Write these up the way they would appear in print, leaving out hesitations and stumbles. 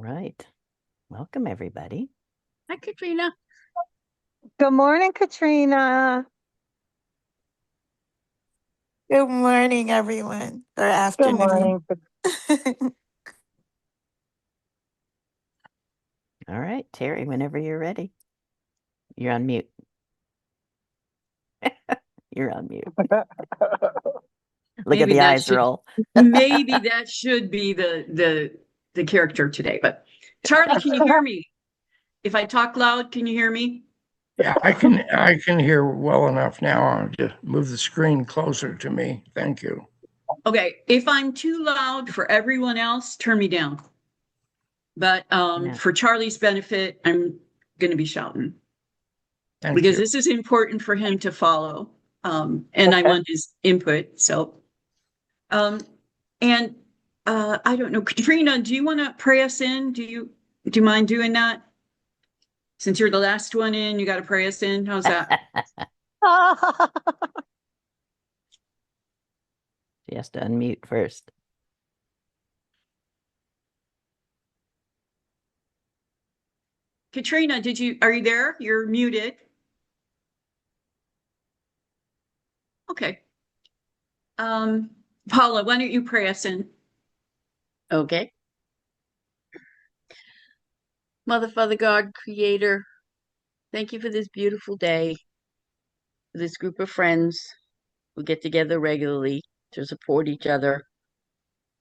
right. Welcome, everybody. Hi, Katrina. Good morning, Katrina. Good morning, everyone, or Good afternoon. morning. All right, Terry, whenever you're ready. You're on mute. You're on mute. Look at Maybe the that eyes should- roll. Maybe that should be the character today. But Charlie, can you hear me? If I talk loud, can you hear me? Yeah, I can hear well enough now. I'll just move the screen closer to me. Thank you. Okay. If I'm too loud for everyone else, turn me down. But Yeah. for Charlie's benefit, I'm going to be shouting Thank because you. this is important for him to follow. And I Okay. want his input. So, and I don't know, Katrina, do you want to pray us in? Do you mind doing that? Since you're the last one in, you got to pray us in. How's that? She has to unmute first. Katrina, are you there? You're muted. Okay. Paula, why don't you pray us in? Okay. Mother, Father, God, Creator, thank you for this beautiful day, for this group of friends who get together regularly to support each other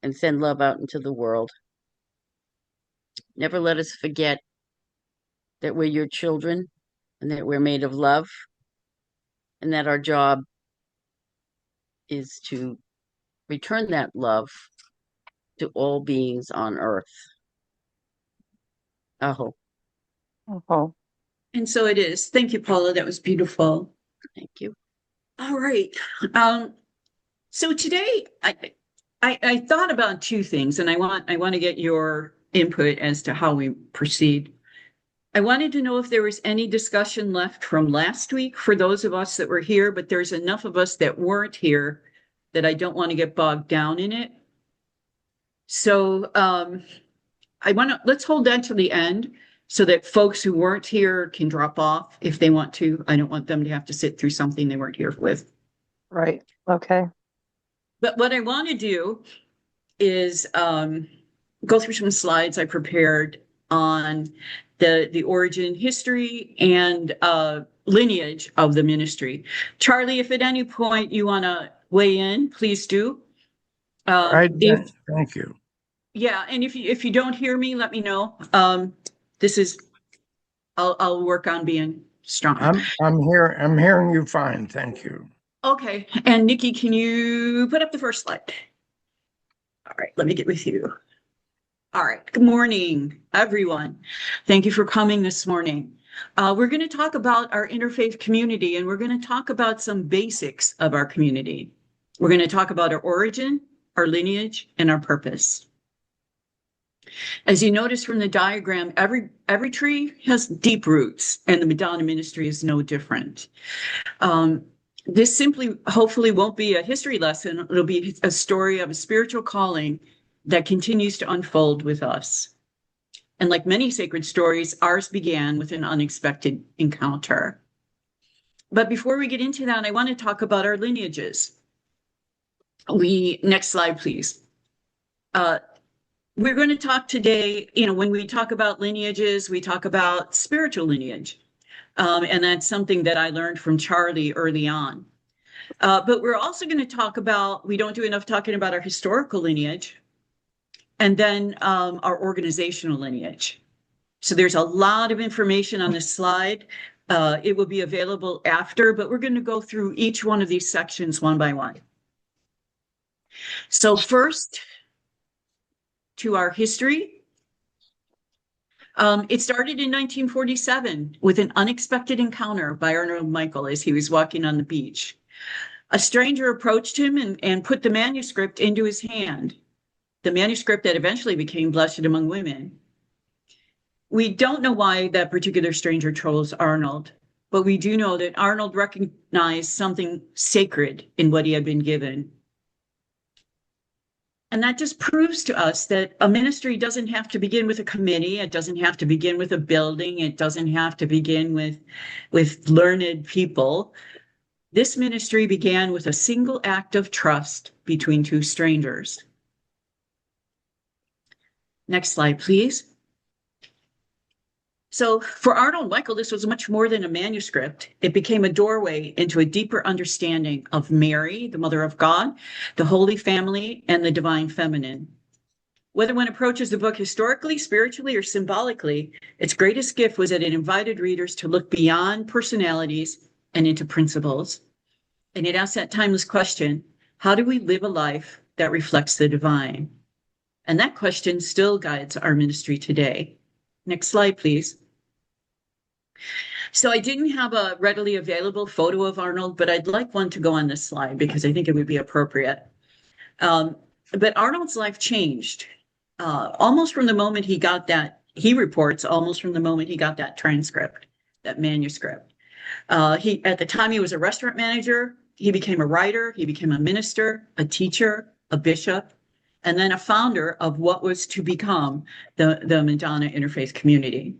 and send love out into the world. Never let us forget that we're your children and that we're made of love and that our job is to return that love to all beings on earth. Aho. Oh, And so it is. Thank you, Paula. That was beautiful. Thank you. All right. So today I thought about two things, and I want to get your input as to how we proceed. I wanted to know if there was any discussion left from last week for those of us that were here, but there's enough of us that weren't here that I don't want to get bogged down in it. So let's hold that to the end so that folks who weren't here can drop off if they want to. I don't want them to have to sit through something they weren't here with. right. Okay. But what I want to do is go through some slides I prepared on the origin, history, and lineage of the ministry. Charlie, if at any point you want to weigh in, please do. Thank you. Yeah, and if you don't hear me, let me know. This is I'll work on being strong. I'm here. I'm hearing you fine. Thank you. Okay, and Nikki, can you put up the first slide? All right, let me get with you. All right, good morning, everyone. Thank you for coming this morning. We're going to talk about our interfaith community, and we're going to talk about some basics of our community. We're going to talk about our origin, our lineage, and our purpose. As you notice from the diagram, every tree has deep roots, and the Madonna ministry is no different. This simply, hopefully, won't be a history lesson. It'll be a story of a spiritual calling that continues to unfold with us. And like many sacred stories, ours began with an unexpected encounter. But before we get into that, I want to talk about our lineages. Next slide, please. We're going to talk today, when we talk about lineages, we talk about spiritual lineage. And that's something that I learned from Charlie early on. But we're also going to talk about, we don't do enough talking about our historical lineage, and then our organizational lineage. So there's a lot of information on this slide. It will be available after, but we're going to go through each one of these sections one by one. So first, to our history. It started in 1947 with an unexpected encounter by Arnold Michael as he was walking on the beach. A stranger approached him and put the manuscript into his hand, the manuscript that eventually became Blessed Among Women. We don't know why that particular stranger chose Arnold, but we do know that Arnold recognized something sacred in what he had been given. And that just proves to us that a ministry doesn't have to begin with a committee. It doesn't have to begin with a building. It doesn't have to begin with learned people. This ministry began with a single act of trust between two strangers. Next slide, please. So for Arnold Michael, this was much more than a manuscript. It became a doorway into a deeper understanding of Mary, the Mother of God, the Holy Family, and the Divine Feminine. Whether one approaches the book historically, spiritually, or symbolically, its greatest gift was that it invited readers to look beyond personalities and into principles. And it asked that timeless question, how do we live a life that reflects the divine? And that question still guides our ministry today. Next slide, please. So I didn't have a readily available photo of Arnold, but I'd like one to go on this slide because I think it would be appropriate. But Arnold's life changed almost from the moment he got that, he reports almost from the moment he got that transcript, that manuscript. At the time he was a restaurant manager, he became a writer, he became a minister, a teacher, a bishop, and then a founder of what was to become the Madonna Interfaith community.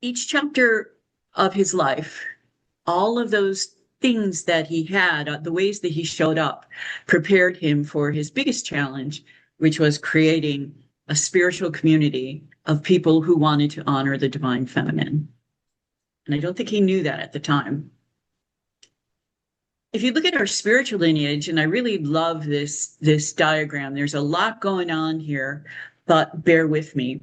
Each chapter of his life, all of those things that he had, the ways that he showed up, prepared him for his biggest challenge, which was creating a spiritual community of people who wanted to honor the divine feminine. And I don't think he knew that at the time. If you look at our spiritual lineage, and I really love this diagram, there's a lot going on here, but bear with me.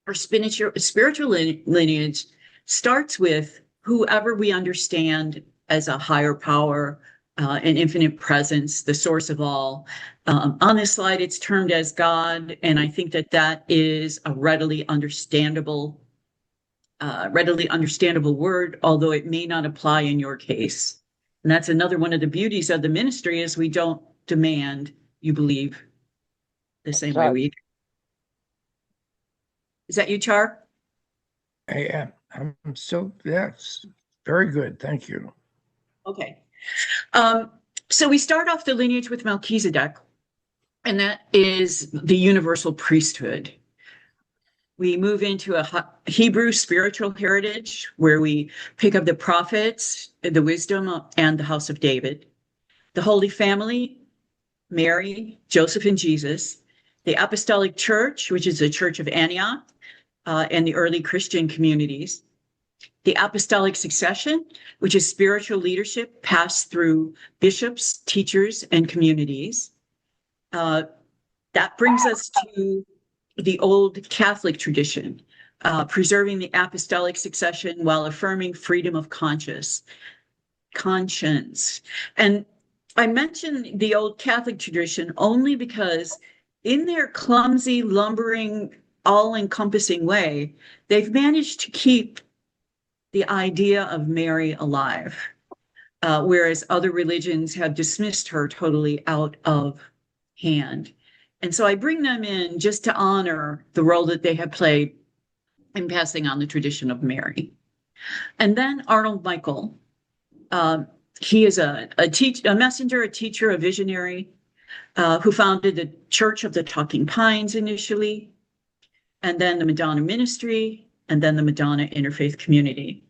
Our spiritual lineage starts with whoever we understand as a higher power, an infinite presence, the source of all. On this slide, it's termed as God, and I think that is a readily understandable word, although it may not apply in your case. And that's another one of the beauties of the ministry is we don't demand you believe the same way we do. Is that you, Char? Yeah, I'm so, that's very good. Thank you. Okay. So we start off the lineage with Melchizedek, and that is the universal priesthood. We move into a Hebrew spiritual heritage where we pick up the prophets, the wisdom, and the house of David, the Holy Family, Mary, Joseph, and Jesus, the Apostolic Church, which is the Church of Antioch, and the early Christian communities, the Apostolic Succession, which is spiritual leadership passed through bishops, teachers, and communities. That brings us to the old Catholic tradition, preserving the apostolic succession while affirming freedom of conscience. And I mention the old Catholic tradition only because in their clumsy, lumbering, all-encompassing way, they've managed to keep the idea of Mary alive, whereas other religions have dismissed her totally out of hand. And so I bring them in just to honor the role that they have played in passing on the tradition of Mary. And then Arnold Michael. He is a messenger, a teacher, a visionary, who founded the Church of the Talking Pines initially, and then the Madonna Ministry, and then the Madonna Interfaith community.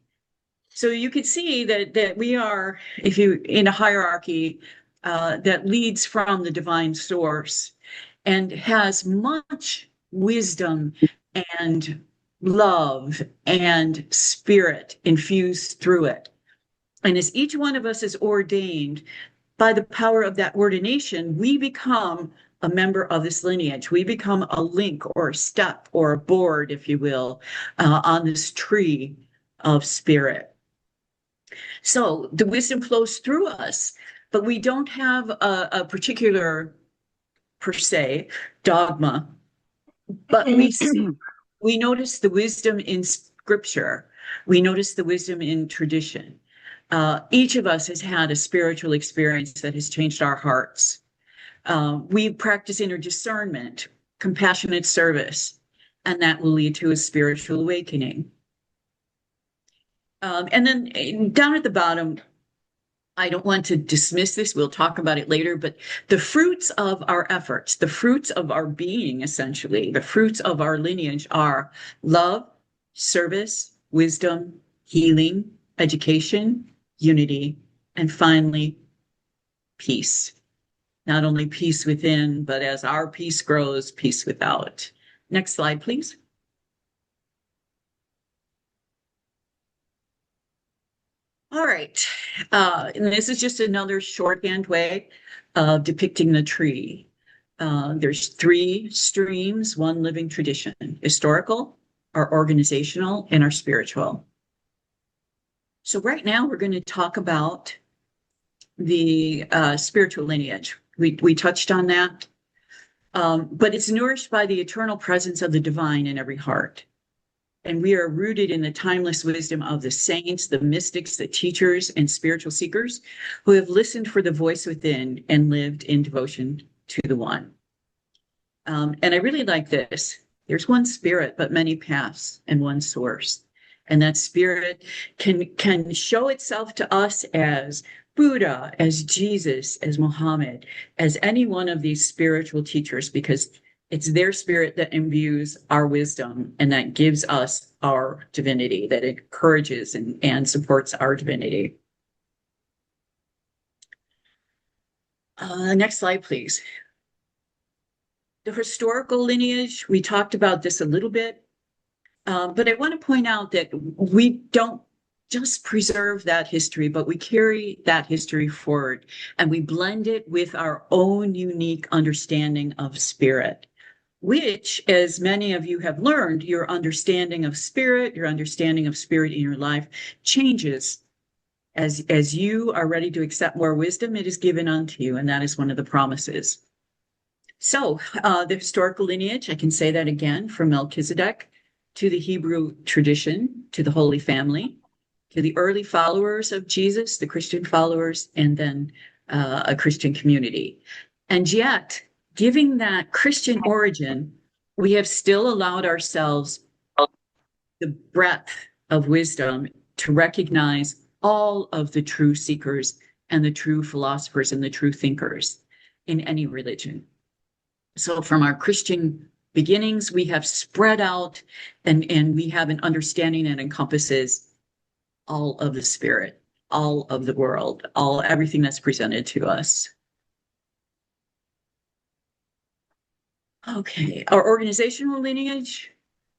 So you could see that we are, if you in a hierarchy that leads from the divine source and has much wisdom and love and spirit infused through it. And as each one of us is ordained by the power of that ordination, we become a member of this lineage. We become a link or a step or a board, if you will, on this tree of spirit. So the wisdom flows through us, but we don't have a particular, per se, dogma, but we notice the wisdom in scripture. We notice the wisdom in tradition. Each of us has had a spiritual experience that has changed our hearts. We practice inner discernment, compassionate service, and that will lead to a spiritual awakening. And then down at the bottom, I don't want to dismiss this. We'll talk about it later, but the fruits of our efforts, the fruits of our being, essentially, the fruits of our lineage are love, service, wisdom, healing, education, unity, and finally, peace. Not only peace within, but as our peace grows, peace without. Next slide, please. All right. And this is just another shorthand way of depicting the tree. There's three streams, one living tradition: historical, our organizational, and our spiritual. So right now we're going to talk about the spiritual lineage. We touched on that, but it's nourished by the eternal presence of the divine in every heart. And we are rooted in the timeless wisdom of the saints, the mystics, the teachers, and spiritual seekers who have listened for the voice within and lived in devotion to the one. And I really like this. There's one spirit, but many paths, and one source. And that spirit can show itself to us as Buddha, as Jesus, as Muhammad, as any one of these spiritual teachers, because it's their spirit that imbues our wisdom and that gives us our divinity, that encourages and supports our divinity. Next slide, please. The historical lineage, we talked about this a little bit, but I want to point out that we don't just preserve that history, but we carry that history forward and we blend it with our own unique understanding of spirit, which, as many of you have learned, your understanding of spirit in your life changes. As you are ready to accept more wisdom, it is given unto you, and that is one of the promises. So the historical lineage, I can say that again, from Melchizedek to the Hebrew tradition, to the Holy Family, to the early followers of Jesus, the Christian followers, and then a Christian community. And yet, giving that Christian origin, we have still allowed ourselves the breadth of wisdom to recognize all of the true seekers and the true philosophers and the true thinkers in any religion. So from our Christian beginnings, we have spread out and we have an understanding that encompasses all of the spirit, all of the world, everything that's presented to us. Okay, our organizational lineage,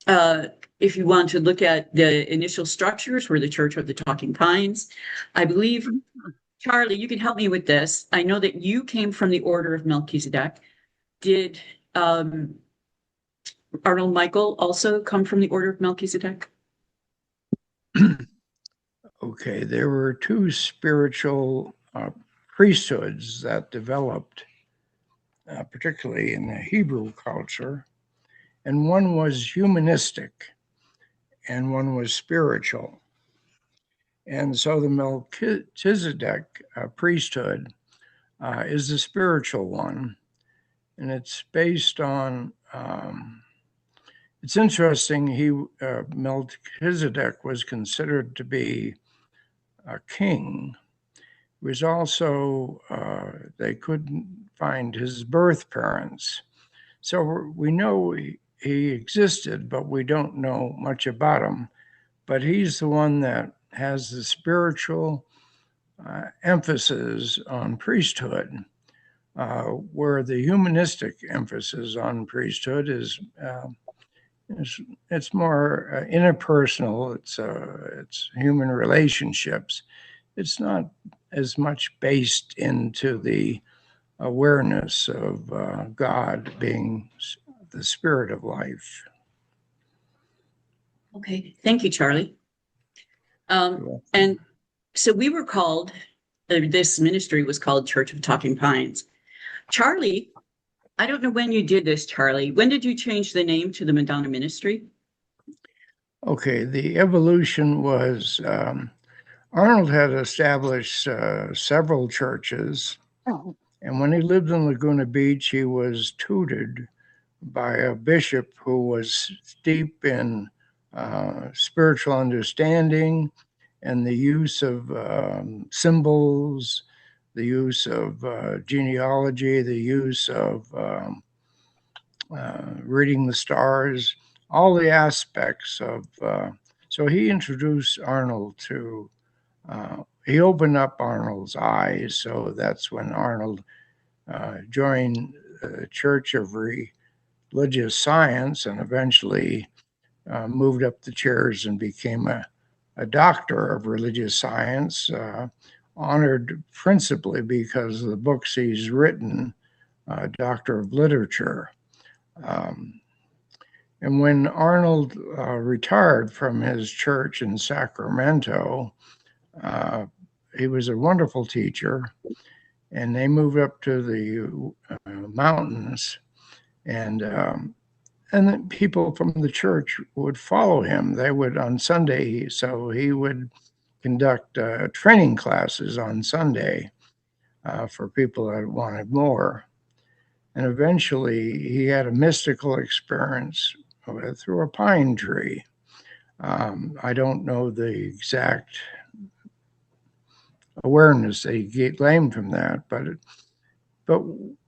if you want to look at the initial structures, we're the Church of the Talking Pines. I believe, Charlie, you can help me with this. I know that you came from the Order of Melchizedek. Did Arnold Michael also come from the Order of Melchizedek? Okay, there were two spiritual priesthoods that developed, particularly in the Hebrew culture, and one was humanistic and one was spiritual. And so the Melchizedek priesthood is the spiritual one, and it's based on, it's interesting, Melchizedek was considered to be a king. He was also, they couldn't find his birth parents. So we know he existed, but we don't know much about him. But he's the one that has the spiritual emphasis on priesthood, where the humanistic emphasis on priesthood is it's more interpersonal. It's human relationships. It's not as much based into the awareness of God being the spirit of life. Okay, thank you, Charlie. And so we were called, this ministry was called Church of Talking Pines. Charlie, I don't know when you did this, Charlie. When did you change the name to the Madonna Ministry? Okay, the evolution was Arnold had established several churches, and when he lived in Laguna Beach, he was tutored by a bishop who was steep in spiritual understanding and the use of symbols, the use of genealogy, the use of reading the stars, all the aspects of. So he introduced Arnold to. He opened up Arnold's eyes, so that's when Arnold joined the Church of Religious Science, and eventually moved up the chairs and became a doctor of religious science, honored principally because of the books he's written, doctor of literature. And when Arnold retired from his church in Sacramento, he was a wonderful teacher, and they moved up to the mountains, and then people from the church would follow him. They would on Sunday, so he would conduct training classes on Sunday for people that wanted more. And eventually, he had a mystical experience through a pine tree. I don't know the exact awareness that he gained from that, but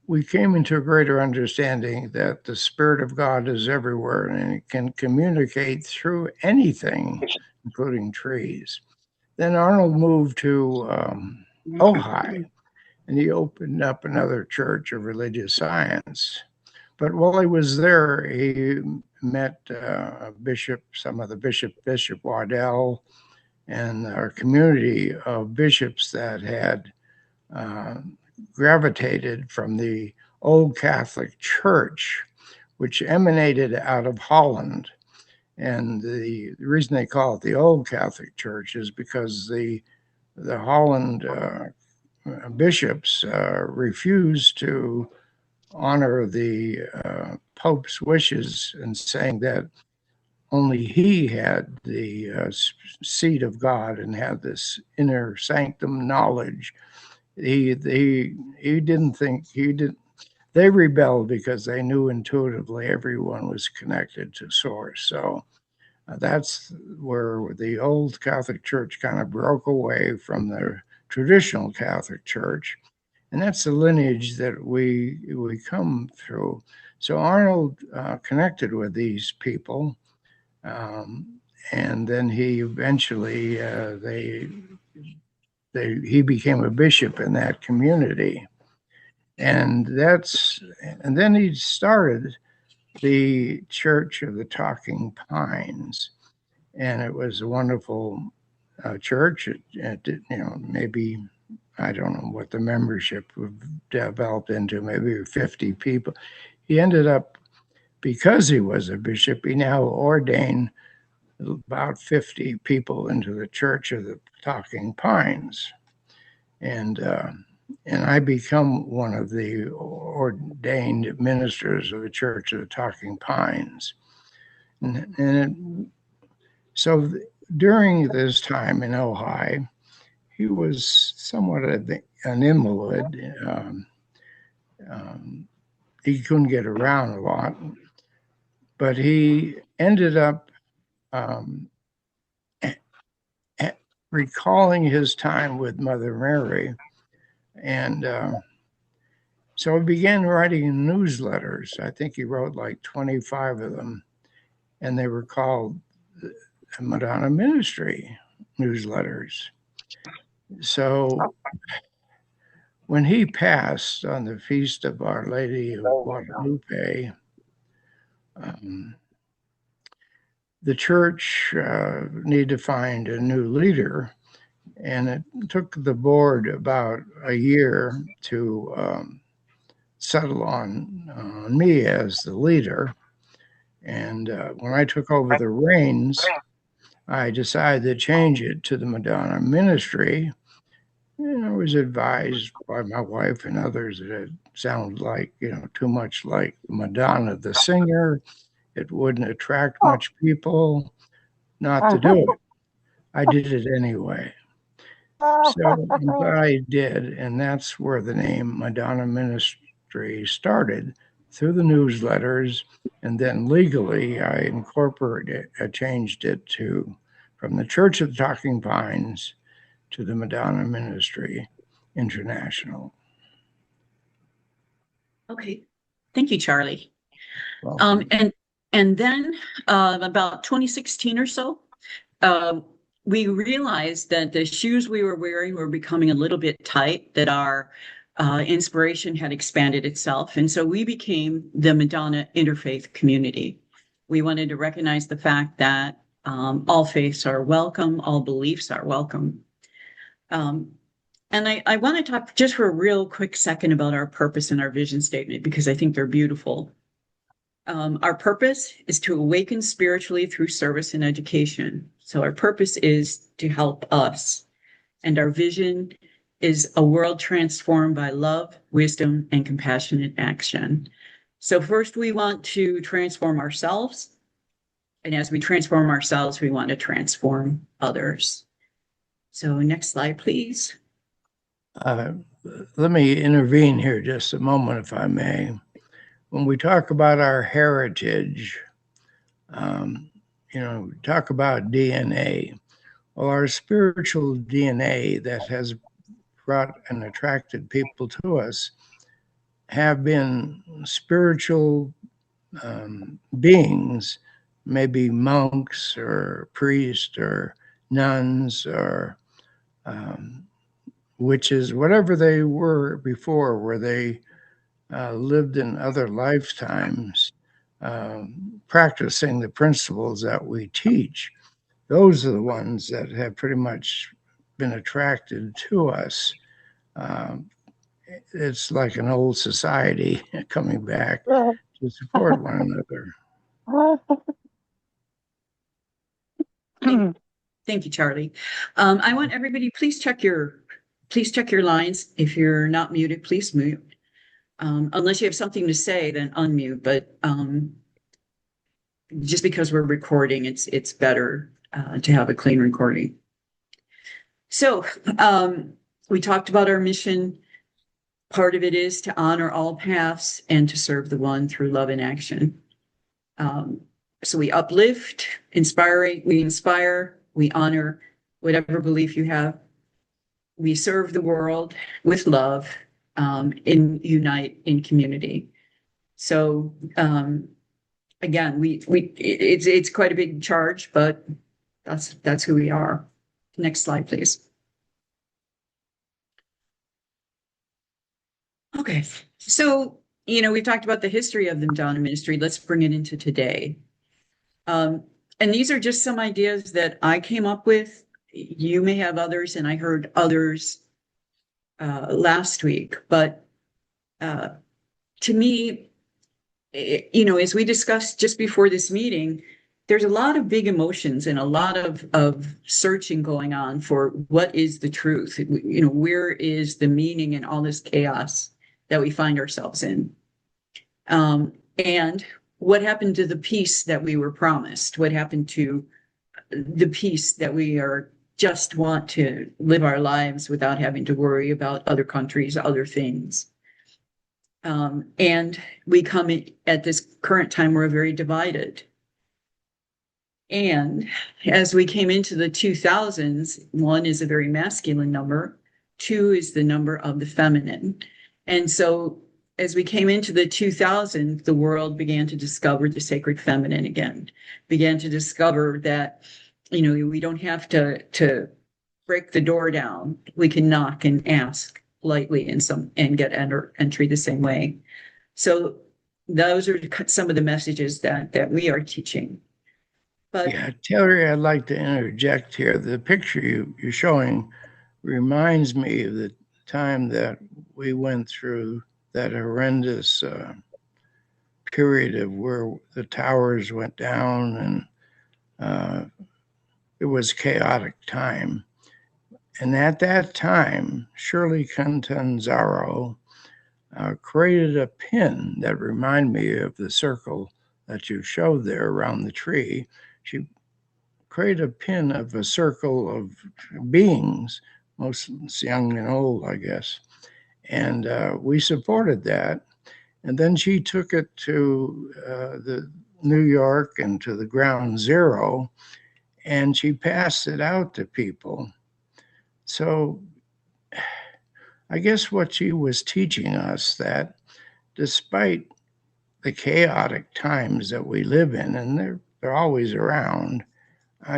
we came into a greater understanding that the Spirit of God is everywhere and it can communicate through anything, including trees. Then Arnold moved to Ojai, and he opened up another church of religious science. But while he was there, he met some of the Bishop Waddell, and our community of bishops that had gravitated from the old Catholic Church, which emanated out of Holland. And the reason they call it the old Catholic Church is because the Holland bishops refused to honor the Pope's wishes and saying that only he had the seed of God and had this inner sanctum knowledge. He didn't think he did. They rebelled because they knew intuitively everyone was connected to Source. So that's where the old Catholic Church kind of broke away from the traditional Catholic Church, and that's the lineage that we come through. So Arnold connected with these people. And then he eventually he became a bishop in that community, and then he started the Church of the Talking Pines, and it was a wonderful church. Maybe I don't know what the membership developed into, maybe 50 people. He ended up, because he was a bishop, he now ordained about 50 people into the Church of the Talking Pines. And I become one of the ordained ministers of the Church of the Talking Pines. So during this time in Ojai, he was somewhat an invalid. He couldn't get around a lot, but he ended up recalling his time with Mother Mary. And so he began writing newsletters. I think he wrote like 25 of them, and they were called Madonna Ministry newsletters. So when he passed on the feast of Our Lady of Guadalupe, the church needed to find a new leader, and it took the board about a year to settle on me as the leader. And when I took over the reins, I decided to change it to the Madonna Ministry. And I was advised by my wife and others that it sounded like, too much like Madonna the singer. It wouldn't attract much people, not to do it. I did it anyway. So I did, and that's where the name Madonna Ministry started, through the newsletters, and then legally I changed it from the Church of the Talking Pines to the Madonna Ministry International. Okay. Thank you, Charlie. Welcome. And then about 2016 or so, we realized that the shoes we were wearing were becoming a little bit tight, that our inspiration had expanded itself. And so we became the Madonna Interfaith community. We wanted to recognize the fact that all faiths are welcome, all beliefs are welcome. And I want to talk just for a real quick second about our purpose and our vision statement, because I think they're beautiful. Our purpose is to awaken spiritually through service and education. So our purpose is to help us. And our vision is a world transformed by love, wisdom, and compassionate action. So first, we want to transform ourselves. And as we transform ourselves, we want to transform others. So next slide, please. Let me intervene here just a moment, if I may. When we talk about our heritage, we talk about DNA. Well, our spiritual DNA that has brought and attracted people to us have been spiritual beings, maybe monks or priests or nuns or witches, whatever they were before, where they lived in other lifetimes, practicing the principles that we teach. Those are the ones that have pretty much been attracted to us. It's like an old society coming back to support one another. Thank you, Charlie. I want everybody, please check your lines. If you're not muted, please mute. Unless you have something to say, then unmute. But just because we're recording, it's better to have a clean recording. So we talked about our mission. Part of it is to honor all paths and to serve the one through love and action. So we uplift, we inspire, we honor whatever belief you have. We serve the world with love, unite in community. So again, it's quite a big charge, but that's who we are. Next slide, please. Okay, so we've talked about the history of the Madonna Ministry. Let's bring it into today. And these are just some ideas that I came up with. You may have others, and I heard others last week. But to me, as we discussed just before this meeting, there's a lot of big emotions and a lot of searching going on for what is the truth. Where is the meaning in all this chaos that we find ourselves in? And what happened to the peace that we were promised? What happened to the peace that we just want to live our lives without having to worry about other countries, other things? And we come at this current time, we're very divided. And as we came into the 2000s, 1 is a very masculine number, 2 is the number of the feminine. And so as we came into the 2000s, the world began to discover the sacred feminine again, began to discover that, we don't have to break the door down. We can knock and ask lightly and get entry the same way. So those are some of the messages that we are teaching. But yeah, Terry, I'd like to interject here. The picture you're showing reminds me of the time that we went through that horrendous period of where the towers went down, and it was a chaotic time. And at that time, Shirley Catanzaro created a pin that reminded me of the circle that you showed there around the tree. She created a pin of a circle of beings, most young and old, I guess. And we supported that. And then she took it to the New York and to the ground zero. and she passed it out to people. So I guess what she was teaching us, that despite the chaotic times that we live in, and they're always around,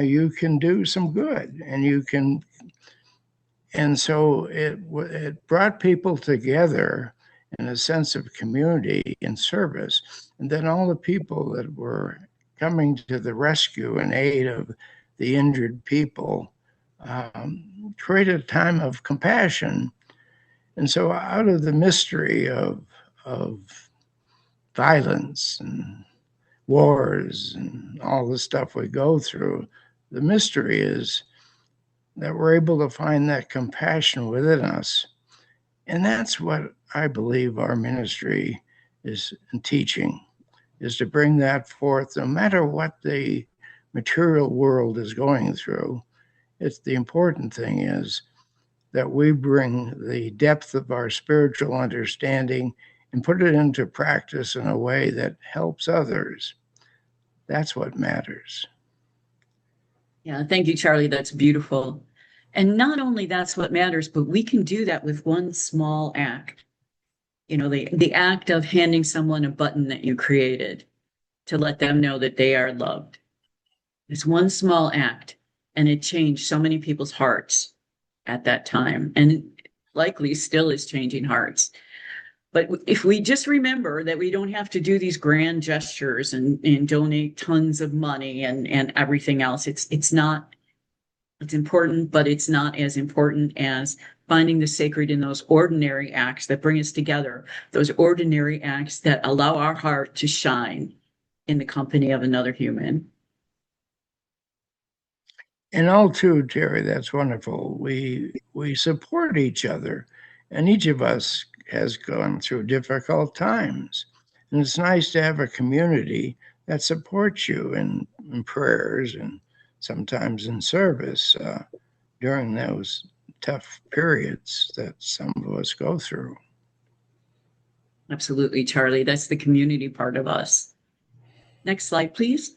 you can do some good, and you can. And so it brought people together in a sense of community and service. And then all the people that were coming to the rescue and aid of the injured people created a time of compassion. And so out of the mystery of violence and wars and all the stuff we go through, the mystery is that we're able to find that compassion within us. And that's what I believe our ministry is teaching, is to bring that forth no matter what the material world is going through. It's the important thing is that we bring the depth of our spiritual understanding and put it into practice in a way that helps others. That's what matters. Yeah, thank you, Charlie. That's beautiful. And not only that's what matters, but we can do that with one small act. You know, the act of handing someone a button that you created to let them know that they are loved. It's one small act, and it changed so many people's hearts at that time, and likely still is changing hearts. But if we just remember that we don't have to do these grand gestures and donate tons of money and everything else, it's not, it's important, but it's not as important as finding the sacred in those ordinary acts that bring us together, those ordinary acts that allow our heart to shine in the company of another human. And all too, Terry, that's wonderful. We support each other, and each of us has gone through difficult times. And it's nice to have a community that supports you in prayers and sometimes in service during those tough periods that some of us go through. Absolutely, Charlie. That's the community part of us. Next slide, please.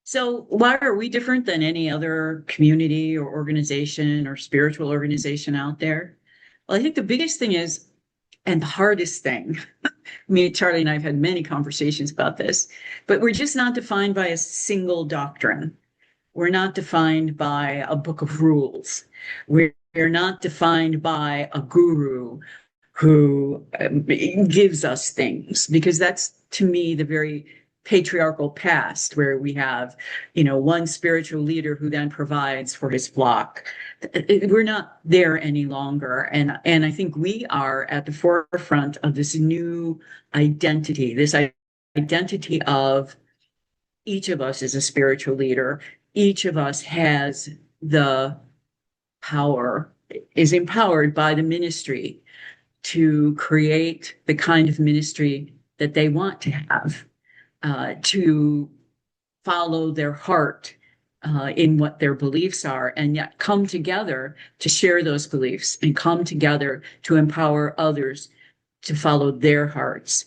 So why are we different than any other community or organization or spiritual organization out there? Well, I think the biggest thing is, and the hardest thing, me, Charlie, and I have had many conversations about this, but we're just not defined by a single doctrine. We're not defined by a book of rules. We're not defined by a guru who gives us things, because that's, to me, the very patriarchal past, where we have, one spiritual leader who then provides for his flock. We're not there any longer. And I think we are at the forefront of this new identity, this identity of each of us is a spiritual leader. Each of us has the power, is empowered by the ministry to create the kind of ministry that they want to have, to follow their heart in what their beliefs are, and yet come together to share those beliefs and come together to empower others to follow their hearts.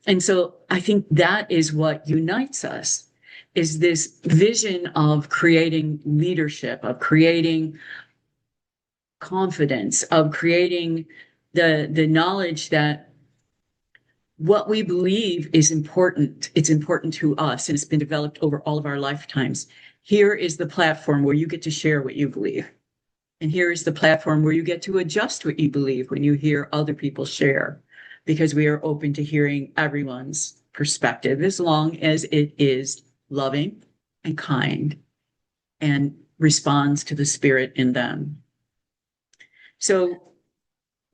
And so I think that is what unites us, is this vision of creating leadership, of creating confidence, of creating the knowledge that what we believe is important. It's important to us, and it's been developed over all of our lifetimes. Here is the platform where you get to share what you believe. And here is the platform where you get to adjust what you believe when you hear other people share, because we are open to hearing everyone's perspective, as long as it is loving and kind and responds to the spirit in them. So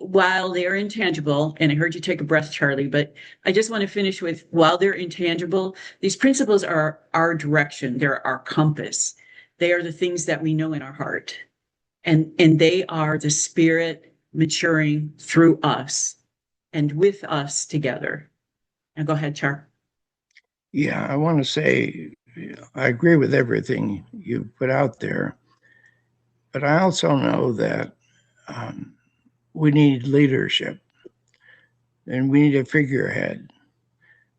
while they're intangible, and I heard you take a breath, Charlie, but I just want to finish with, while they're intangible, these principles are our direction. They're our compass. They are the things that we know in our heart. And they are the spirit maturing through us and with us together. Now go ahead, Char. Yeah, I want to say I agree with everything you put out there, but I also know that we need leadership, and we need a figurehead.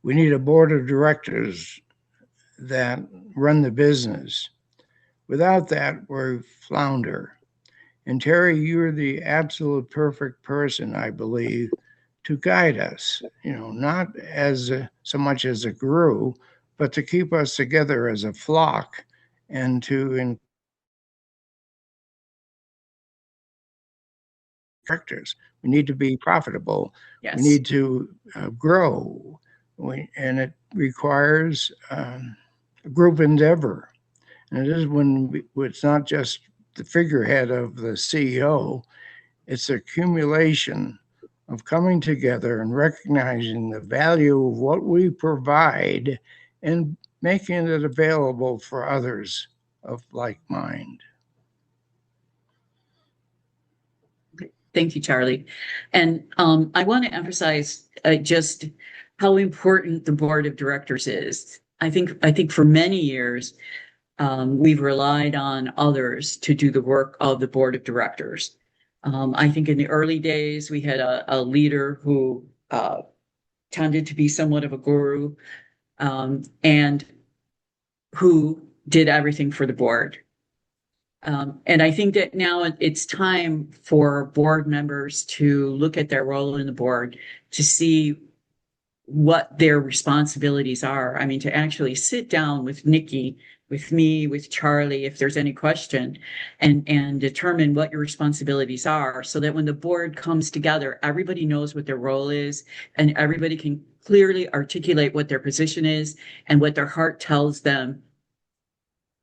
We need a board of directors that run the business. Without that, we flounder. And Terry, you're the absolute perfect person, I believe, to guide us, not as so much as a guru, but to keep us together as a flock and to directors. We need to be profitable. Yes. We need to grow. And it requires a group endeavor. And it is when it's not just the figurehead of the CEO, it's the accumulation of coming together and recognizing the value of what we provide and making it available for others of like mind. Thank you, Charlie. And I want to emphasize just how important the board of directors is. I think for many years, we've relied on others to do the work of the board of directors. I think in the early days, we had a leader who tended to be somewhat of a guru, and who did everything for the board. And I think that now it's time for board members to look at their role in the board to see what their responsibilities are. I mean, to actually sit down with Nikki, with me, with Charlie, if there's any question, and determine what your responsibilities are, so that when the board comes together, everybody knows what their role is, and everybody can clearly articulate what their position is and what their heart tells them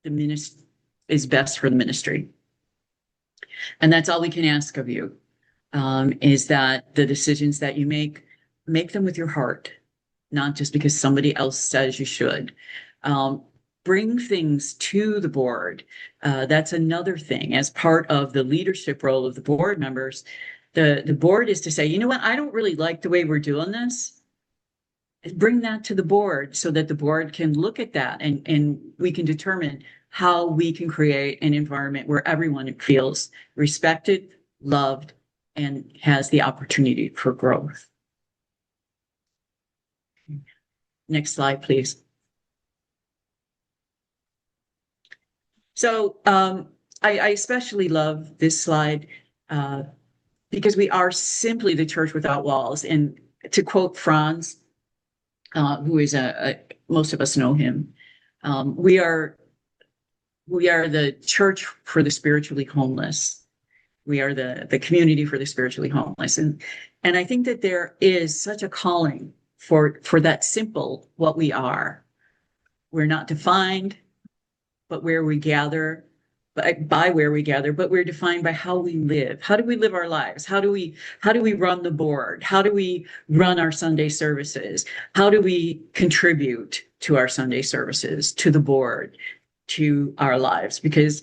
the ministry is best for the ministry. And that's all we can ask of you, is that the decisions that you make them with your heart, not just because somebody else says you should. Bring things to the board. That's another thing. As part of the leadership role of the board members, the board is to say, you know what, I don't really like the way we're doing this. Bring that to the board so that the board can look at that, and we can determine how we can create an environment where everyone feels respected, loved, and has the opportunity for growth. Next slide, please. So I especially love this slide because we are simply the church without walls. And to quote Franz, who is most of us know him, we are the church for the spiritually homeless. We are the community for the spiritually homeless. And I think that there is such a calling for that simple what we are. We're not defined but where we gather, by where we gather, but we're defined by how we live. How do we live our lives? How do we run the board? How do we run our Sunday services? How do we contribute to our Sunday services, to the board, to our lives? Because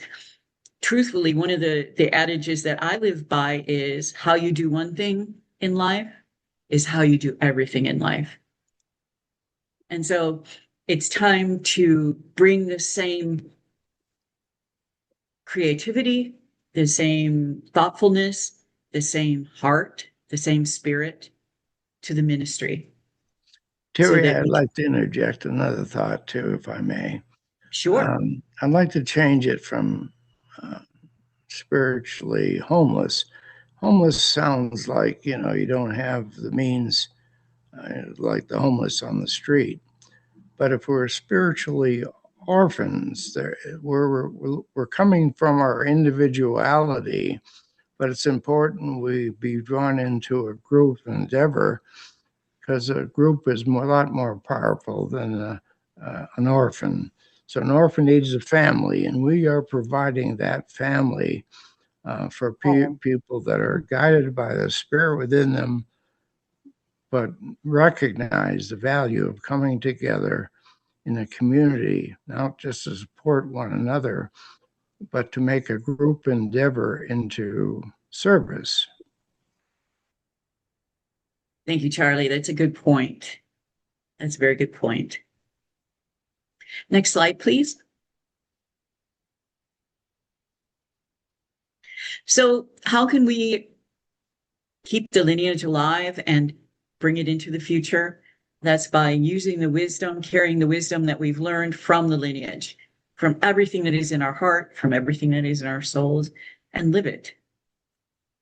truthfully, one of the adages that I live by is how you do one thing in life is how you do everything in life. And so it's time to bring the same creativity, the same thoughtfulness, the same heart, the same spirit to the ministry. Terry, I'd like to interject another thought too, if I may. Sure. I'd like to change it from spiritually homeless. Homeless sounds like, you don't have the means, like the homeless on the street. But if we're spiritually orphans, we're coming from our individuality, but it's important we be drawn into a group endeavor, because a group is a lot more powerful than an orphan. So an orphan needs a family, and we are providing that family for people that are guided by the Spirit within them, but recognize the value of coming together in a community, not just to support one another, but to make a group endeavor into service. Thank you, Charlie. That's a good point. That's a very good point. Next slide, please. So how can we keep the lineage alive and bring it into the future? That's by using the wisdom, carrying the wisdom that we've learned from the lineage, from everything that is in our heart, from everything that is in our souls, and live it.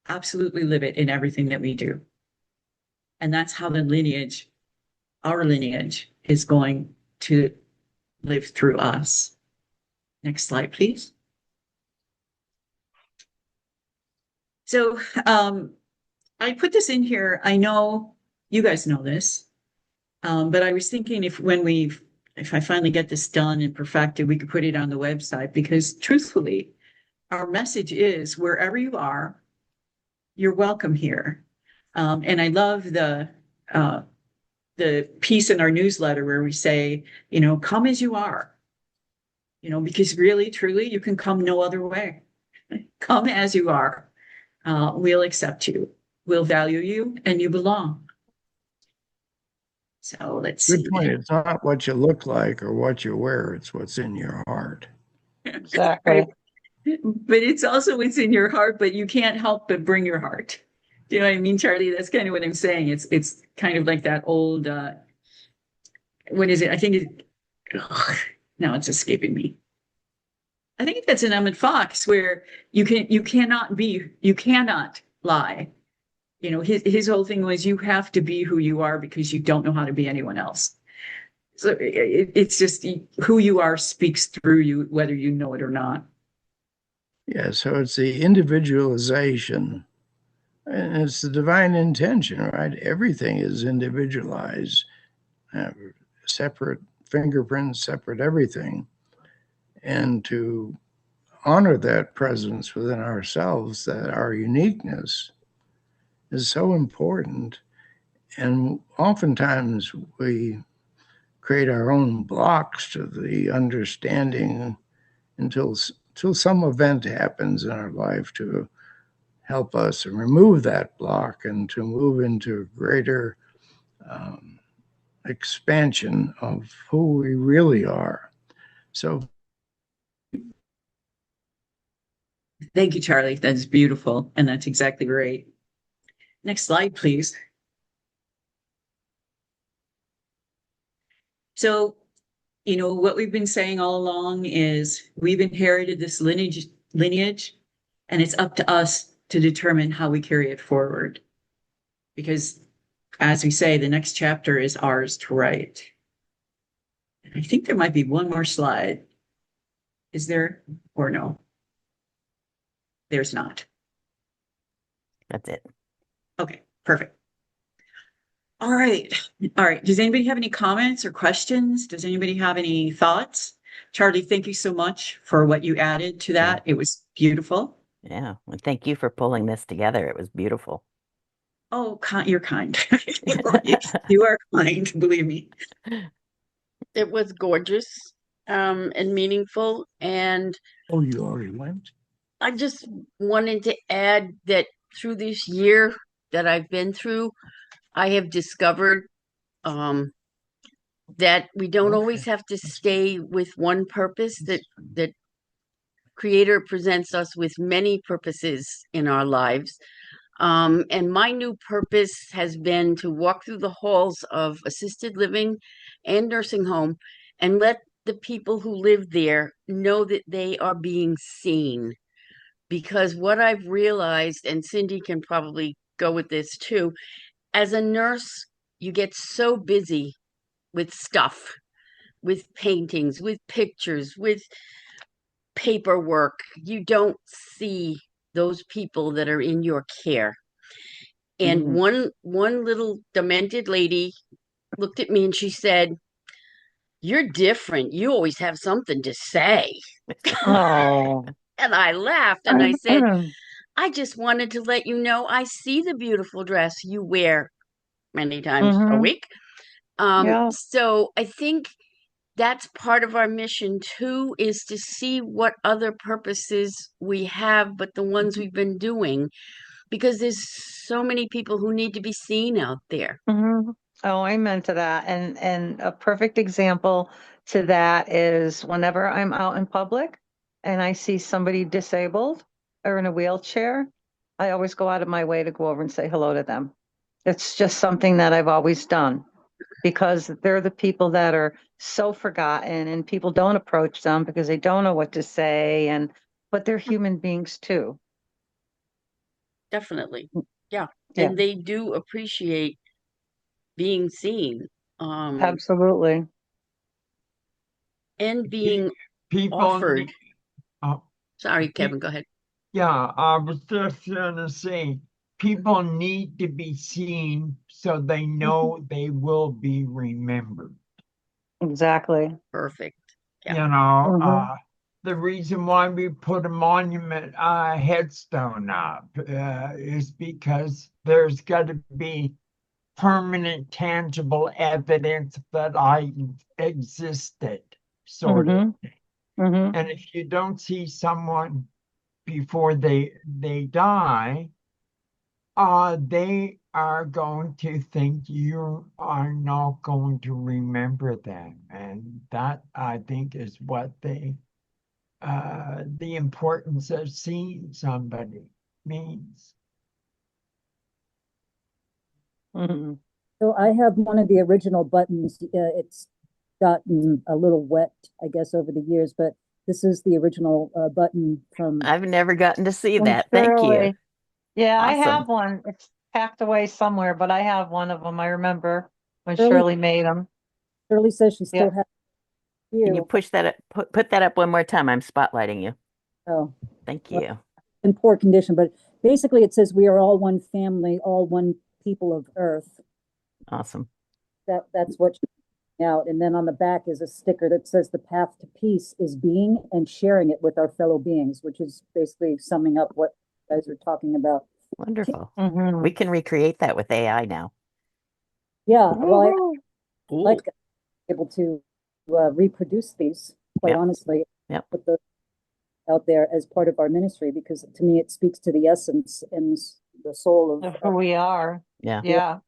Absolutely live it in everything that we do. And that's how the lineage, our lineage, is going to live through us. Next slide, please. So I put this in here. I know you guys know this, but I was thinking if I finally get this done and perfected, we could put it on the website, because truthfully, our message is wherever you are, you're welcome here. And I love the piece in our newsletter where we say, come as you are, because really, truly, you can come no other way. Come as you are. We'll accept you. We'll value you, and you belong. So let's see. Good point. It's not what you look like or what you wear, it's what's in your heart. Exactly. But it's also what's in your heart, but you can't help but bring your heart. Do you know what I mean, Charlie? That's kind of what I'm saying. It's kind of like that old, what is it? I think now it's escaping me. I think that's an Emmett Fox, where you cannot lie. His whole thing was, you have to be who you are because you don't know how to be anyone else. So it's just who you are speaks through you, whether you know it or not. Yeah, so it's the individualization, and it's the divine intention, right? Everything is individualized, separate fingerprints, separate everything. And to honor that presence within ourselves, that our uniqueness is so important. And oftentimes we create our own blocks to the understanding until some event happens in our life to help us remove that block and to move into greater expansion of who we really are. So Thank you, Charlie. That's beautiful. And that's exactly right. Next slide, please. So, what we've been saying all along is we've inherited this lineage, and it's up to us to determine how we carry it forward. Because, as we say, the next chapter is ours to write. And I think there might be one more slide. Is there or no? There's not. That's it. Okay, perfect. All right. All right. Does anybody have any comments or questions? Does anybody have any thoughts? Charlie, thank you so much for what you added to that. It was beautiful. Yeah. Well, thank you for pulling this together. It was beautiful. Oh, you're kind. You are kind, believe me. It was gorgeous, and meaningful. And oh, you already went? I just wanted to add that through this year that I've been through, I have discovered that we don't always have to stay with one purpose, that Creator presents us with many purposes in our lives. And my new purpose has been to walk through the halls of assisted living and nursing home and let the people who live there know that they are being seen. Because what I've realized, and Cindy can probably go with this too, as a nurse, you get so busy with stuff, with paintings, with pictures, with paperwork. You don't see those people that are in your care. And one little demented lady looked at me and she said, "You're different. You always have something to say." Oh. And I laughed and I said, "I just wanted to let you know I see the beautiful dress you wear many times a week." Yeah. So I think that's part of our mission too, is to see what other purposes we have, but the ones we've been doing, because there's so many people who need to be seen out there. Oh, amen to that. And a perfect example to that is whenever I'm out in public and I see somebody disabled or in a wheelchair, I always go out of my way to go over and say hello to them. It's just something that I've always done. because they're the people that are so forgotten and people don't approach them because they don't know what to say, but they're human beings too. Definitely. Mm. Yeah. Yeah. And they do appreciate being seen, Absolutely. and being People offered. need, uh, Sorry, pe- Kevin, go ahead. yeah, I was just gonna say, people need to be seen so they know they will be remembered. Exactly. Perfect. You Yeah. know, Mhm. the reason why we put a monument, headstone up, is because there's got to be permanent, tangible evidence that I existed, sort of. Mhm. Mhm. And if you don't see someone before they die, they are going to think you are not going to remember them, and that I think is what the importance of seeing somebody means. Mhm. So I have one of the original buttons. It's gotten a little wet, I guess, over the years, but this is the original button from. I've never gotten to see From that. Thank you. Shirley. Yeah, I Awesome. have one. It's packed away somewhere, but I have one of them. I remember when Shirley- Shirley made them. Shirley says she still Yeah. has Can you you. push that up, put that up one more time? I'm spotlighting you. Oh, Thank well, you. in poor condition, but basically it says we are all one family, all one people of Earth. Awesome. That's what she's out. And then on the back is a sticker that says the path to peace is being and sharing it with our fellow beings, which is basically summing up what you guys are talking about. Wonderful. Mhm. We can recreate that with AI now. Yeah, well, I Woohoo. Cool. like to be able to reproduce these, quite Yep. honestly, Yep. put those out there as part of our ministry, because to me it speaks to the essence and the soul Of of who we are. Yeah. Yeah.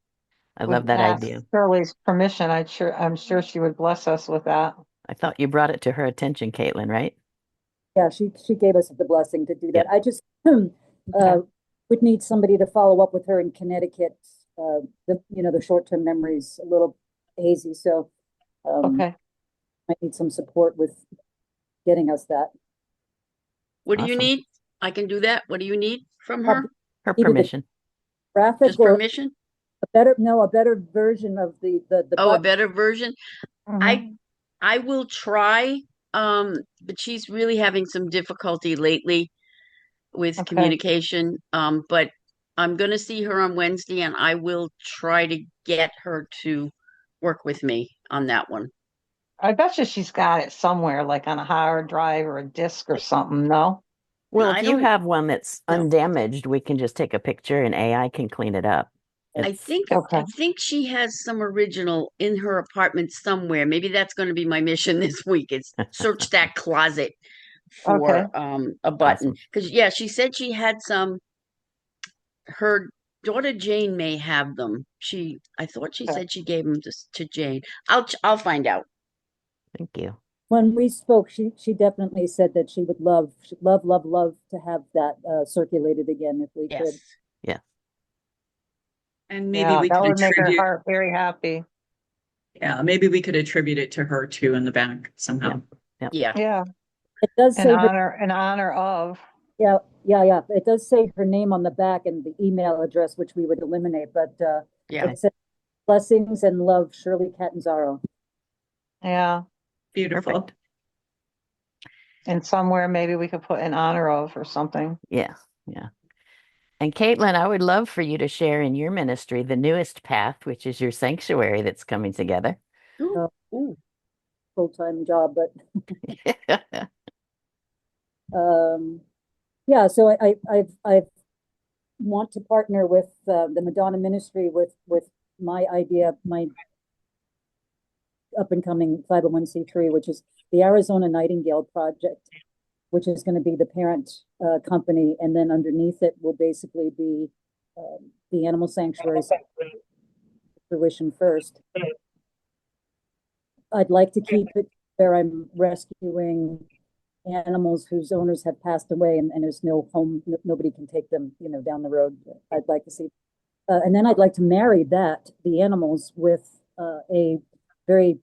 I Would love that ask idea. Shirley's permission. I'm sure she would bless us with that. I thought you brought it to her attention, Caitlin, right? yeah, she gave us the blessing to do that. Yep. I just Okay. would need somebody to follow up with her in Connecticut. The short-term memory's a little hazy, so Okay. might need some support with getting us that. What do you Awesome. need? I can do that. What do you need from Uh, her? Her Either the permission. graphic Just or permission? a better version of the Oh, a button. better version? Mhm. I will try, but she's really having some difficulty lately with Okay. communication. But I'm gonna see her on Wednesday and I will try to get her to work with me on that one. I bet you she's got it somewhere, like on a hard drive or a disk or something. No? Well, I if you don't have one that's know. undamaged, we can just take a picture and AI can clean it up. I It's Okay. think she has some original in her apartment somewhere. Maybe that's going to be my mission this week is search that closet Okay. for a button. awesome. Because yeah, she said she had some. Her daughter Jane may have them. I thought she Okay. said she gave them to Jane. I'll find out. Thank you. When we spoke, she definitely said that she would love to have that circulated again if we Yes. could. Yeah. And maybe Yeah, we that could would make her attribute, heart very happy. yeah, maybe we could attribute it to her too in the back somehow. Yeah. Yeah. It does In say her, honor of. yeah. It does say her name on the back and the email address, which we would eliminate, but Yeah. it says blessings and love, Shirley Catanzaro. Yeah. Beautiful. Perfect. And somewhere maybe we could put in honor of or something. Yeah. Yeah. And Caitlin, I would love for you to share in your ministry the newest path, which is your sanctuary that's coming together. Ooh. Ooh. Full-time job, but yeah, so I've want to partner with the Madonna Ministry with my idea, my up and coming 501c3, which is the Arizona Nightingale Project, which is going to be the parent company, and then underneath it will basically be the animal sanctuary fruition first. I'd like to keep it where I'm rescuing animals whose owners have passed away and there's no home, nobody can take them, down the road. I'd like to see, and then I'd like to marry the animals with a very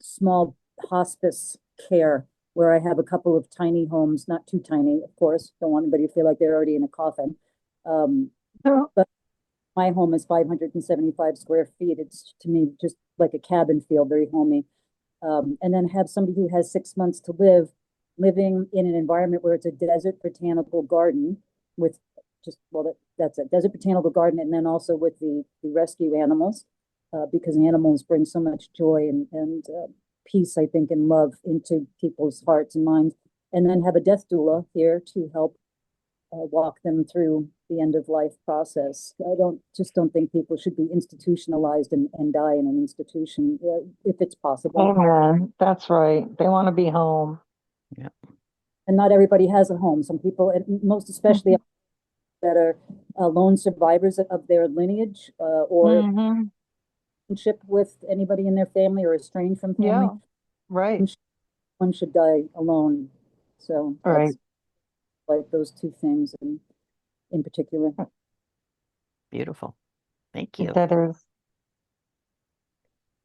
small hospice care where I have a couple of tiny homes, not too tiny, of course. Don't want anybody to feel like they're already in a coffin. But my home is 575 square feet. It's to me just like a cabin feel, very homey. And then have somebody who has 6 months to live, living in an environment where it's a desert botanical garden with just, well, that's a desert botanical garden. And then also with the rescue animals, because animals bring so much joy and peace, I think, and love into people's hearts and minds. And then have a death doula here to help walk them through the end of life process. I don't think people should be institutionalized and die in an institution if it's possible. Amen. That's right. They want to be home. Yeah. And not everybody has a home. Some people, and most especially that are lone survivors of their lineage or relationship with anybody in their family or estranged from family. Yeah, right. One should die alone. So Right. that's like those two things in particular. Beautiful. Thank you. That is.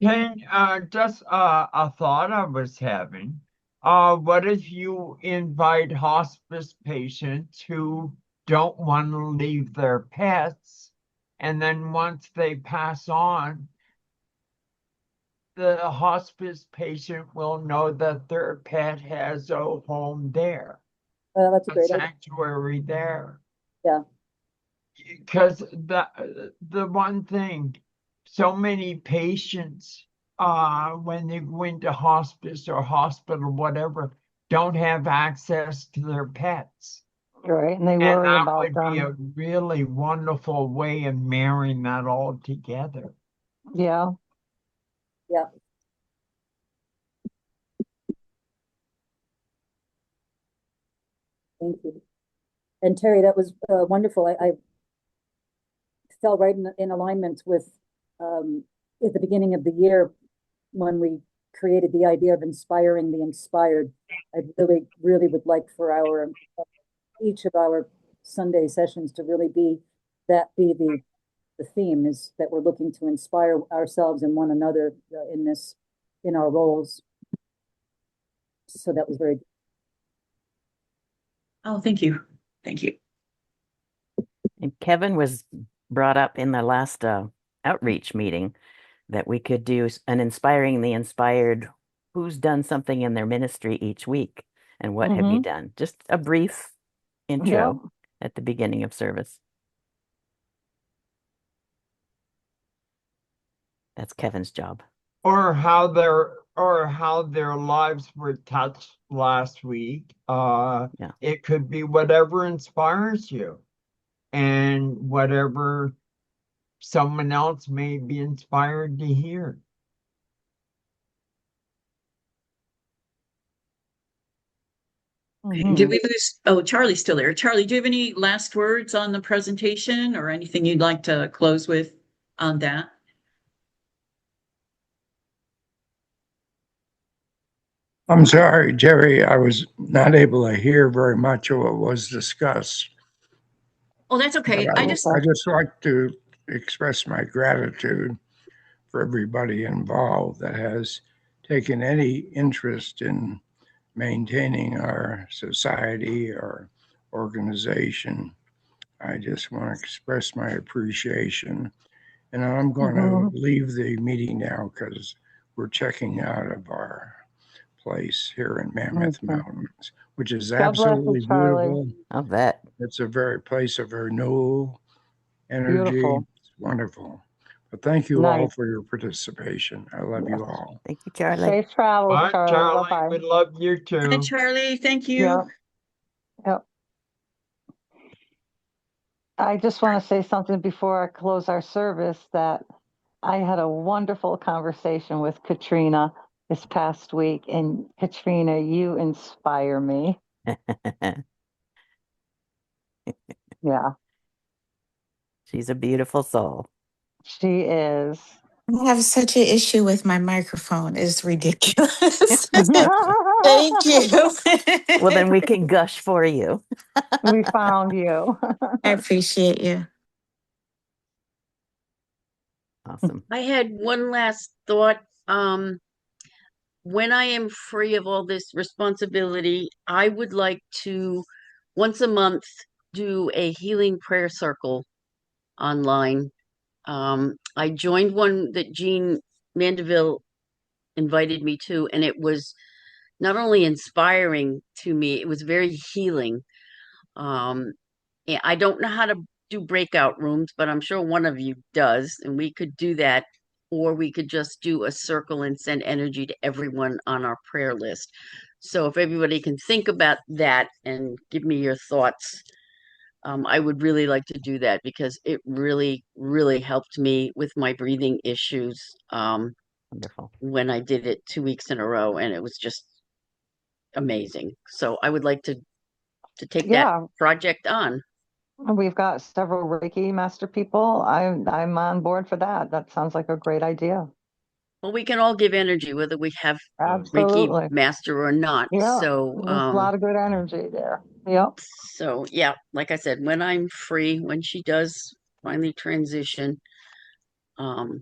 Can just a thought I was having. What if you invite hospice patients who don't want to leave their pets, and then once they pass on, the hospice patient will know that their pet has a home there, That's a a great idea. sanctuary there. Yeah. Because the one thing, so many patients, when they go into hospice or hospital, whatever, don't have access to their pets. Right. And they And worry that about would be a them. really wonderful way of marrying that all together. Yeah. Yeah. Thank you. And Terry, that was wonderful. I fell right in alignment with at the beginning of the year when we created the idea of inspiring the inspired. I really, really would like for our each of our Sunday sessions to really be the theme is that we're looking to inspire ourselves and one another in our roles. So that was very good. Oh, thank you. Thank you. And Kevin was brought up in the last outreach meeting that we could do an inspiring the inspired, who's done something in their ministry each week and what have you done? Just a brief intro at the beginning of service. That's Kevin's job. Or how their lives were touched last week. Yeah. It could be whatever inspires you and whatever someone else may be inspired to hear. Did we lose? Oh, Charlie's still there. Charlie, do you have any last words on the presentation or anything you'd like to close with on that? I'm sorry, Jerry, I was not able to hear very much of what was discussed. Oh, that's okay. I just like to express my gratitude for everybody involved that has taken any interest in maintaining our society, our organization. I just want to express my appreciation. And I'm going to leave the meeting now because we're checking out of our place here in Mammoth Mountains, which is absolutely beautiful. I'll bet. It's a very place of renewal, energy. Beautiful. It's wonderful. But thank you all for your participation. I love you all. Thank you, Charlie. Safe travels, Bye, Charlie. Charlie. Bye-bye. We love you too. Hi, Charlie. Thank you. Yep. Yep. I just want to say something before I close our service that I had a wonderful conversation with Katrina this past week. And Katrina, you inspire me. Yeah, She's a beautiful soul. she is. I have such an issue with my microphone. It's ridiculous. Thank you. Well, then we can gush for you. We found you. I appreciate you. Awesome. I had one last thought. When I am free of all this responsibility, I would like to once a month do a healing prayer circle online. I joined one that Jean Mandeville invited me to, and it was not only inspiring to me, it was very healing. Um, I don't know how to do breakout rooms, but I'm sure one of you does, and we could do that. Or we could just do a circle and send energy to everyone on our prayer list. So if everybody can think about that and give me your thoughts, I would really like to do that because it really, really helped me with my breathing issues Wonderful. when I did it 2 weeks in a row, and it was just amazing. So I would like to take that Yeah, project on. we've got several Reiki master people. I'm on board for that. That sounds like a great idea. Well, we can all give energy, whether we have Reiki Absolutely. master or not. Yeah, So, there's a lot of good energy there. Yep. so yeah, like I said, when I'm free, when she does finally transition, um,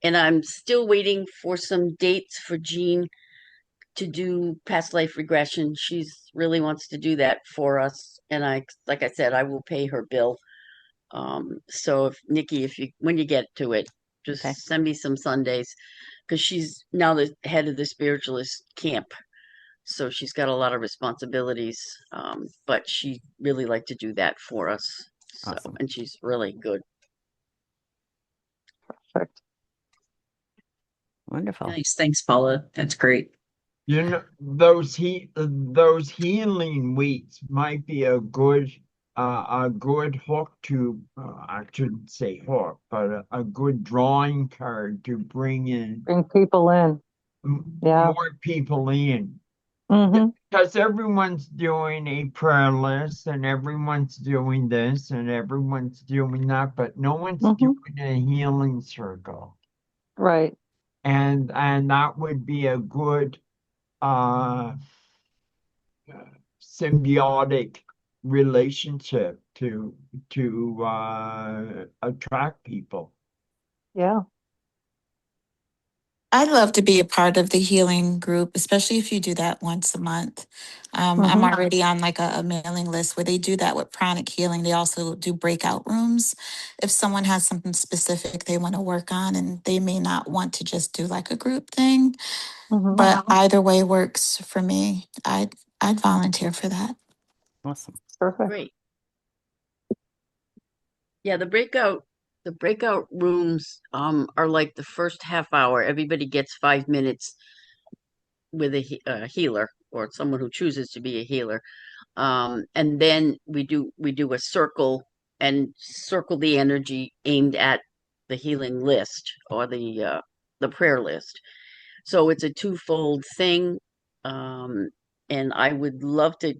and I'm still waiting for some dates for Jean to do past life regression. She's really wants to do that for us, and like I said, I will pay her bill. So if Nikki, if you when you get to it, just Okay. send me some Sundays because she's now the head of the spiritualist camp. So she's got a lot of responsibilities, but she really like to do that for us. So, Awesome. and she's really good. Perfect. Wonderful. Nice. Thanks, Paula. That's great. You know, those healing weeks might be a good hook to I shouldn't say hook, but a good drawing card to bring in Bring people in. Yeah. more people in. Mm-hmm. Because everyone's doing a prayer list and everyone's doing this and everyone's doing that, but no one's Mm-hmm. doing a healing circle. Right. And that would be a good uh symbiotic relationship to attract people. Yeah. I'd love to be a part of the healing group, especially if you do that once a month. I'm Mm-hmm. already on like a mailing list where they do that with pranic healing. They also do breakout rooms. If someone has something specific they want to work on and they may not want to just do like a group thing, Mm-hmm. but either way works for me. I'd volunteer for that. Awesome. Perfect. Great. Yeah, the breakout rooms are like the first half hour. Everybody gets 5 minutes with a healer or someone who chooses to be a healer. And then we do a circle and circle the energy aimed at the healing list or the prayer list. So it's a twofold thing. And I would love to,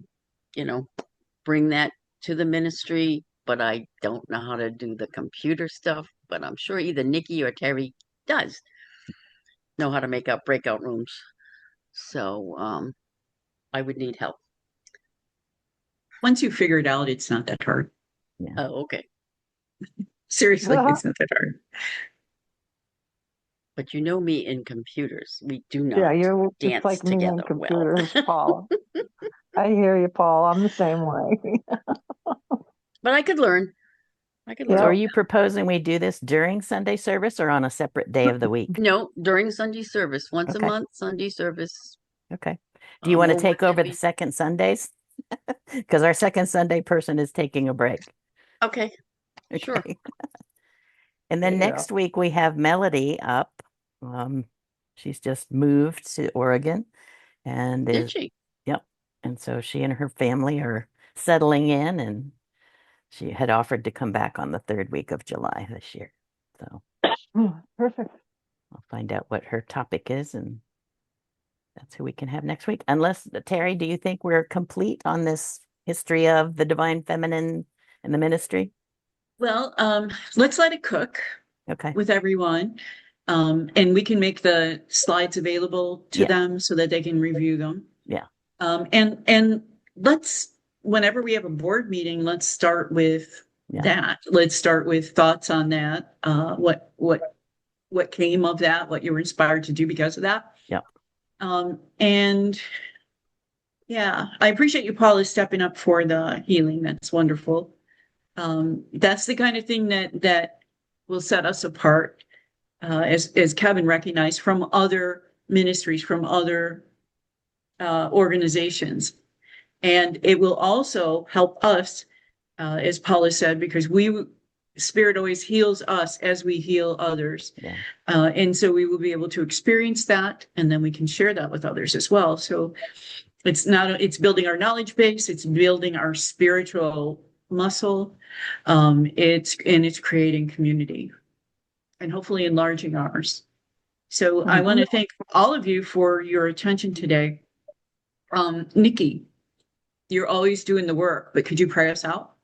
bring that to the ministry, but I don't know how to do the computer stuff. But I'm sure either Nikki or Terry does know how to make up breakout rooms. So I would need help. Once you figure it out, it's not that hard. Oh, okay. Seriously, it's not that hard. But you know me in computers. We do Yeah, not you're just dance like me in together well. computers, Paul. I hear you, Paul. I'm the same way. But I could learn. I could So Yeah. are learn. you proposing we do this during Sunday service or on a separate day of the week? No, during Sunday service, once a Okay. month, Sunday service. Okay. Do you want to We'll take work over every- the second Sundays? Because our second Sunday person is taking a break. Okay, sure. Okay. And then Yeah. next week we have Melody up. She's just moved to Oregon and Did is, she? yep. And so she and her family are settling in, and she had offered to come back on the third week of July this year. So Perfect. I'll find out what her topic is, and that's who we can have next week. Unless, Terry, do you think we're complete on this history of the divine feminine and the ministry? Well, let's let it cook Okay. with everyone. And we can make the slides available to Yeah. them so that they can review them. Yeah. And let's, whenever we have a board meeting, let's start with Yeah. that. Let's start with thoughts on that. What came of that? What you were inspired to do because of that? Yep. And yeah, I appreciate you, Paula, stepping up for the healing. That's wonderful. That's the kind of thing that will set us apart, as Kevin recognized, from other ministries, from other organizations. And it will also help us, as Paula said, because Spirit always heals us as we heal others. Yeah. And so we will be able to experience that, and then we can share that with others as well. So it's building our knowledge base, it's building our spiritual muscle, it's creating community and hopefully enlarging ours. So I want to thank all of you for your attention today. Nikki, you're always doing the work, but could you pray us out?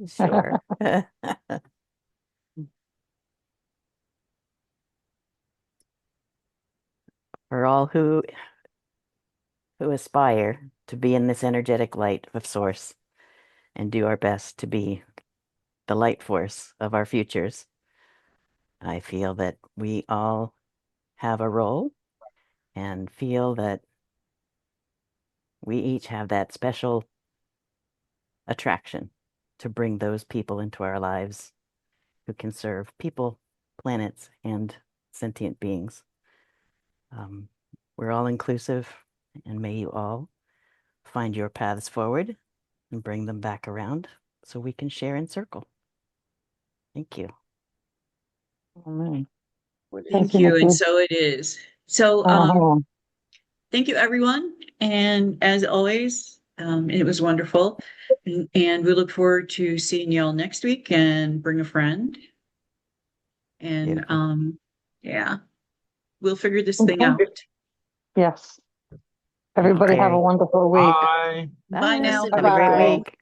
Sure. For all who aspire to be in this energetic light of source and do our best to be the light force of our futures, I feel that we all have a role and feel that we each have that special attraction to bring those people into our lives who can serve people, planets, and sentient beings. We're all inclusive, and may you all find your paths forward and bring them back around so we can share in circle. Thank you. Amen. Thank you, you. Nikki. And so it is. So thank you, everyone. And as always, it was wonderful. And we look forward to seeing y'all next week, and bring a friend. And Beautiful. yeah, we'll figure this thing out. Yes. Everybody have a Terry. wonderful week. Bye. Bye now. Have a great Bye-bye. week.